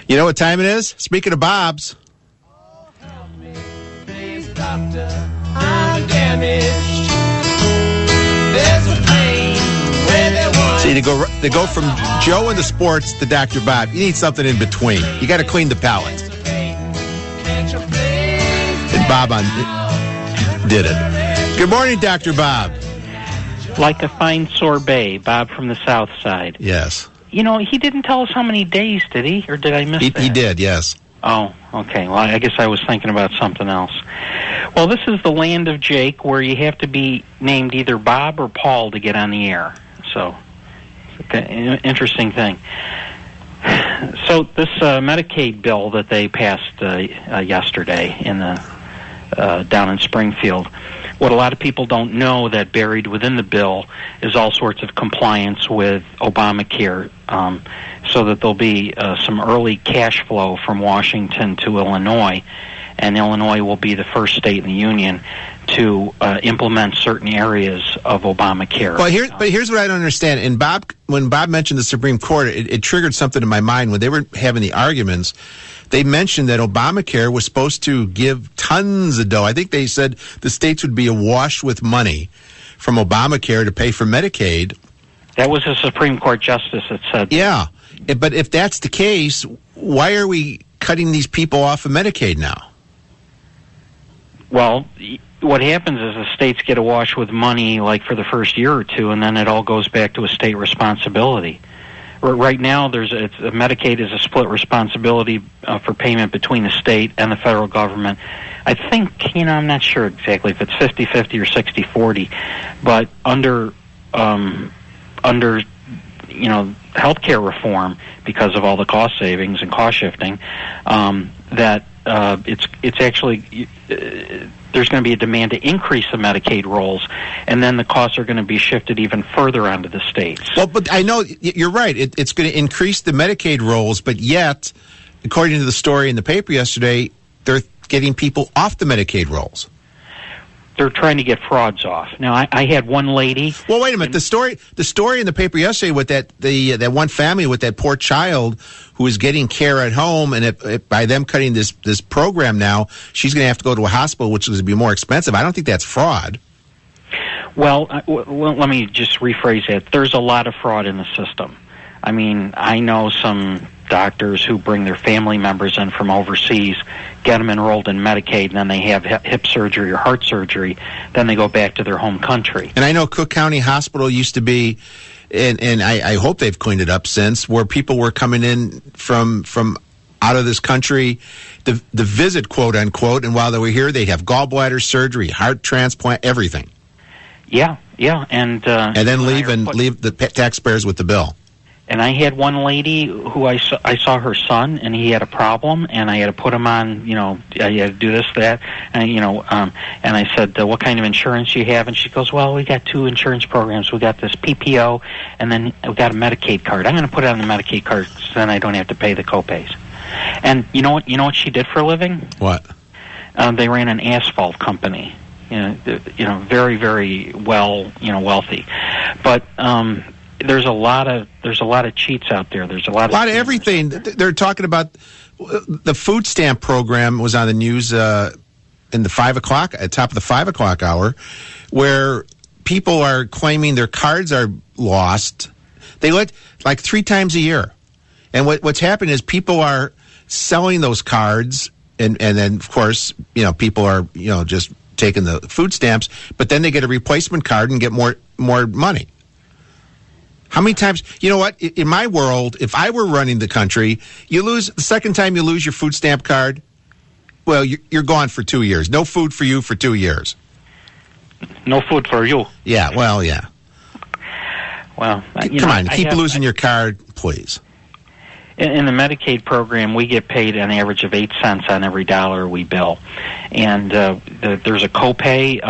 You know what time it is? Speaking of Bob's. Oh, help me, please, doctor. I'm damaged. There's a pain where there was. See, to go from Joe into sports to Dr. Bob, you need something in between. You got to clean the palate. And Bob did it. Good morning, Dr. Bob. Like a fine sorbet, Bob from the South Side. Yes. You know, he didn't tell us how many days, did he? Or did I miss that? He did, yes. Oh, okay. Well, I guess I was thinking about something else. Well, this is the land of Jake, where you have to be named either Bob or Paul to get on the air. So, it's an interesting thing. So, this Medicaid bill that they passed yesterday in the down in Springfield, what a lot of people don't know, that buried within the bill is all sorts of compliance with Obamacare, so that there'll be some early cash flow from Washington to Illinois, and Illinois will be the first state in the union to implement certain areas of Obamacare. Well, here's what I don't understand. And when Bob mentioned the Supreme Court, it triggered something in my mind. When they were having the arguments, they mentioned that Obamacare was supposed to give tons of dough. I think they said the states would be awash with money from Obamacare to pay for Medicaid. That was a Supreme Court justice that said that. Yeah, but if that's the case, why are we cutting these people off of Medicaid now? Well, what happens is the states get awash with money like for the first year or two, and then it all goes back to a state responsibility. Right now, Medicaid is a split responsibility for payment between the state and the federal government. I think, I'm not sure exactly if it's 50-50 or 60-40, but under healthcare reform, because of all the cost savings and cost shifting, that it's actually there's going to be a demand to increase the Medicaid rolls, and then the costs are going to be shifted even further onto the states. Well, but I know you're right. It's going to increase the Medicaid rolls, but yet, according to the story in the paper yesterday, they're getting people off the Medicaid rolls. They're trying to get frauds off. Now, I had one lady. Well, wait a minute. The story in the paper yesterday with that one family with that poor child who was getting care at home, and by them cutting this program now, she's going to have to go to a hospital, which is going to be more expensive. I don't think that's fraud. Well, let me just rephrase that. There's a lot of fraud in the system. I mean, I know some doctors who bring their family members in from overseas, get them enrolled in Medicaid, and then they have hip surgery or heart surgery, then they go back to their home country. And I know Cook County Hospital used to be, and I hope they've cleaned it up since, where people were coming in from out of this country, the visit, quote unquote, and while they were here, they'd have gallbladder surgery, heart transplant, everything. Yeah, and then leave the taxpayers with the bill. And I had one lady who I saw her son, and he had a problem, and I had to put him on, you had to do this, that, and, and I said, what kind of insurance do you have? And she goes, well, we got two insurance programs. We got this PPO, and then we got a Medicaid card. I'm going to put it on the Medicaid card so then I don't have to pay the copays. And you know what she did for a living? What? They ran an asphalt company. Very, very well, wealthy. But, there's a lot of cheats out there. There's a lot of everything. They're talking about the food stamp program was on the news in the 5 o'clock at top of the 5 o'clock hour, where people are claiming their cards are lost. They let like 3 times a year, and what's happening is people are selling those cards, and then of course people are just taking the food stamps, but then they get a replacement card and get more money. How many times, in my world, if I were running the country, the second time you lose your food stamp card, well, you're gone for 2 years. No food for you for 2 years. No food for you. Yeah, well, yeah. Well, come on, keep losing your card, please. In the Medicaid program, we get paid an average of 8 cents on every dollar we bill, and there's a copay.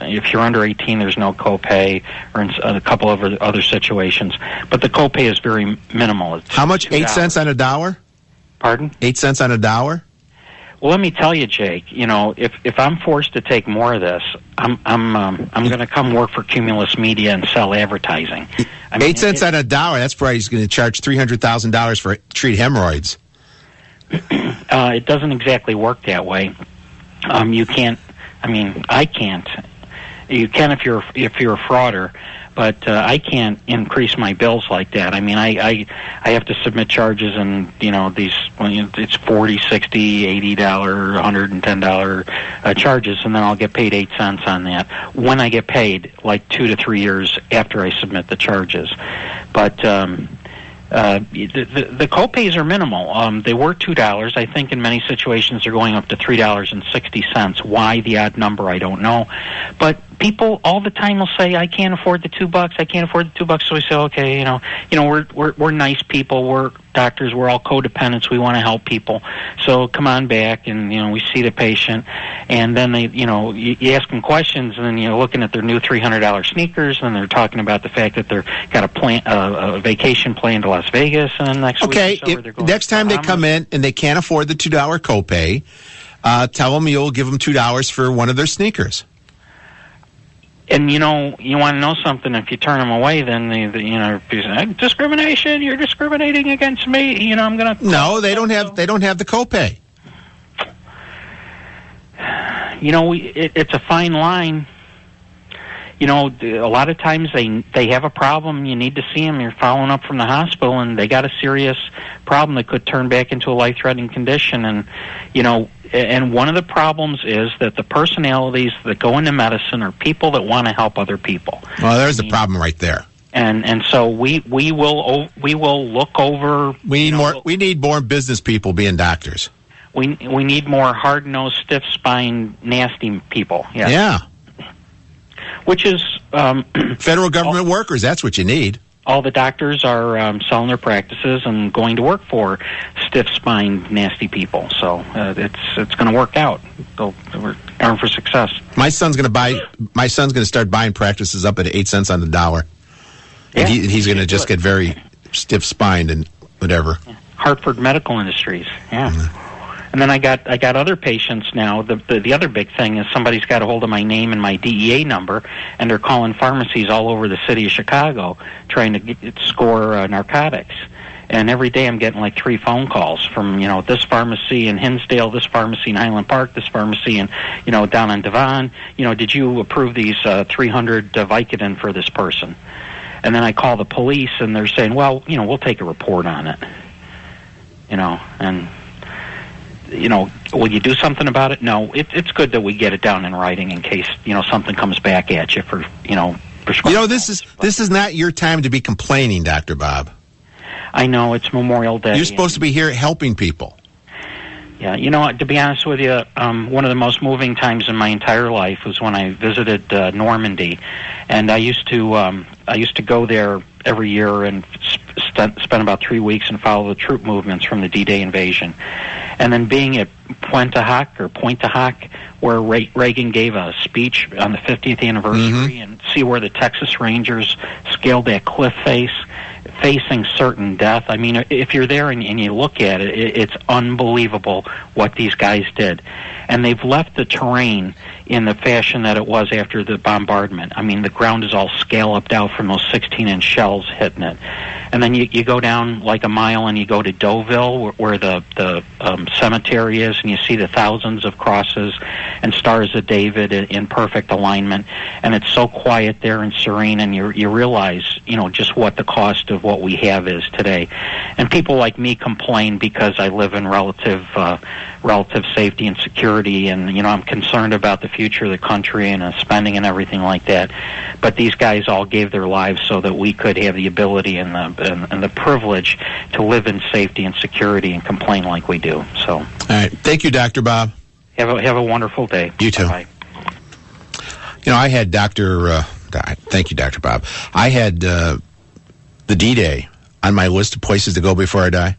If you're under 18, there's no copay, or in a couple of other situations. But the copay is very minimal. It's how much? $2. 8 cents on a dollar? Pardon? 8 cents on a dollar? Well, let me tell you, Jake. If I'm forced to take more of this, I'm going to come work for Cumulus Media and sell advertising. 8 cents on a dollar. That's probably he's going to charge $300,000 for treat hemorrhoids. It doesn't exactly work that way. You can't. I mean, I can't. You can if you're a frauder, but I can't increase my bills like that. I mean, I have to submit charges, and these it's $40, $60, $80, $110 charges, and then I'll get paid 8 cents on that when I get paid, like 2 to 3 years after I submit the charges. But the copays are minimal. They were $2. I think in many situations they're going up to $3.60. Why the odd number, I don't know. But people all the time will say, "I can't afford the $2. I can't afford the $2." So we say, "Okay, we're nice people. We're doctors. We're all codependents. We want to help people. So come on back." And we see the patient, and then they, you ask them questions, and then you're looking at their new $300 sneakers, and they're talking about the fact that they're got a vacation plan to Las Vegas, and then next week or so, they're going next time to they come in and they can't afford the $2 copay, tell them you'll give them $2 for one of their sneakers. And you want to know something? If you turn them away, then if you say, discrimination. You're discriminating against me. I'm gonna. No, they don't have the copay. It's a fine line. A lot of times they have a problem. You need to see them. You're following up from the hospital, and they got a serious problem that could turn back into a life-threatening condition. And and one of the problems is that the personalities that go into medicine are people that want to help other people. Well, there's the problem right there. And so we will look over. We need more business people being doctors. We need more hard-nosed, stiff-spined, nasty people. Yes. Yeah. Which is federal government workers. That's what you need. All the doctors are selling their practices and going to work for stiff-spined, nasty people. So it's going to work out. We're armed for success. My son's going to start buying practices up at 8 cents on the dollar. Yeah. And he's going to just get very stiff-spined and whatever. Hartford Medical Industries. Yeah. Mm-hmm. And then I got other patients now. The other big thing is somebody's got a hold of my name and my DEA number, and they're calling pharmacies all over the city of Chicago trying to score narcotics. And every day I'm getting like 3 phone calls from this pharmacy in Hinsdale, this pharmacy in Highland Park, this pharmacy in down on Devon. Did you approve these 300 Vicodin for this person? And then I call the police, and they're saying, well, we'll take a report on it. And will you do something about it? No. It's good that we get it down in writing in case, something comes back at you for, prescription. This is not your time to be complaining, Dr. Bob. I know, it's Memorial Day. You're supposed to be here helping people. Yeah, to be honest with you, one of the most moving times in my entire life was when I visited Normandy, and I used to go there every year and spend about 3 weeks and follow the troop movements from the D-Day invasion. And then being at Pointe du Hoc, where Reagan gave a speech on the 50th anniversary, and see where the Texas Rangers scaled that cliff face, facing certain death. I mean, if you're there and you look at it, it's unbelievable what these guys did. And they've left the terrain in the fashion that it was after the bombardment. I mean, the ground is all scalloped out from those 16-inch shells hitting it. And then you go down like a mile and you go to Deauville, where the cemetery is, and you see the thousands of crosses and stars of David in perfect alignment. And it's so quiet there and serene, and you realize, just what the cost of what we have is today. And people like me complain because I live in relative safety and security, and I'm concerned about the future of the country and spending and everything like that. But these guys all gave their lives so that we could have the ability and the privilege to live in safety and security and complain like we do. So, all right, thank you, Dr. Bob. Have a wonderful day. You too. Bye. I had thank you, Dr. Bob. I had the D-Day on my list of places to go before I die.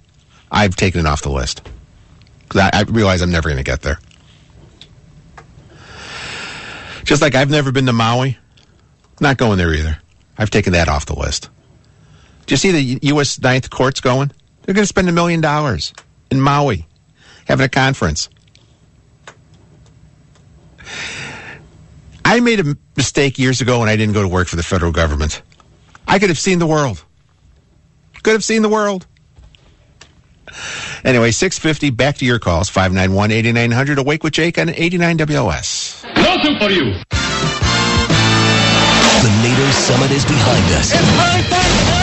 I've taken it off the list because I realize I'm never going to get there. Just like I've never been to Maui, not going there either. I've taken that off the list. Do you see the U.S. Ninth Court's going? They're going to spend $1 million in Maui, having a conference. I made a mistake years ago when I didn't go to work for the federal government. I could have seen the world. Could have seen the world. Anyway, 650, back to your calls, 591-8900, Awake with Jake on 89 WOS. Nothing for you. The NATO Summit is behind us. It's high five.